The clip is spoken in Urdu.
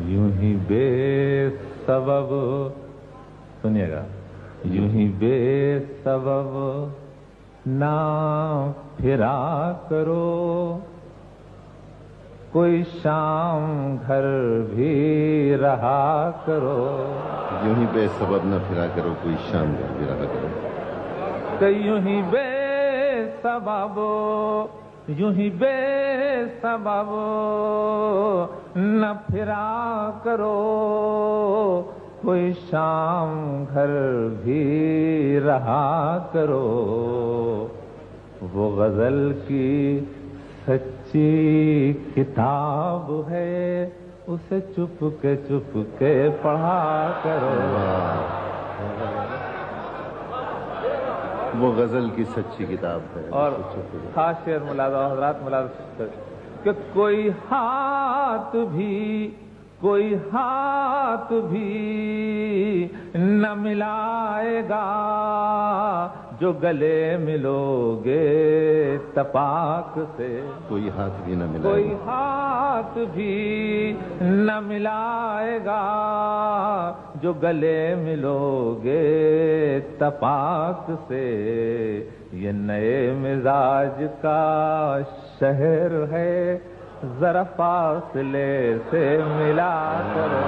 یوں ہی بے سبب، سنیے گا، یوں ہی بے سبب نہ پھرا کرو، کوئی شام گھر بھی رہا کرو. یوں ہی بے سبب نہ پھرا کرو، کوئی شام گھر بھی رہا کرو. کہ یوں ہی بے سبب، یوں ہی بے سبب نہ پھرا کرو، کوئی شام گھر بھی رہا کرو. وہ غزل کی سچی کتاب ہے، اسے چپ کے پڑھا کرو. وہ غزل کی سچی کتاب ہے. اور خاص شعر ملاحظہ حضرات، ملاحظہ کہ کوئی ہاتھ بھی نہ ملائے گا جو گلے ملو گے تپاک سے. کوئی ہاتھ بھی نہ ملائے گا، کوئی ہاتھ بھی نہ ملائے گا جو گلے ملو گے تپاک سے. یہ نئے مزاج کا شہر ہے، ذرا فاصلے سے ملا کرو.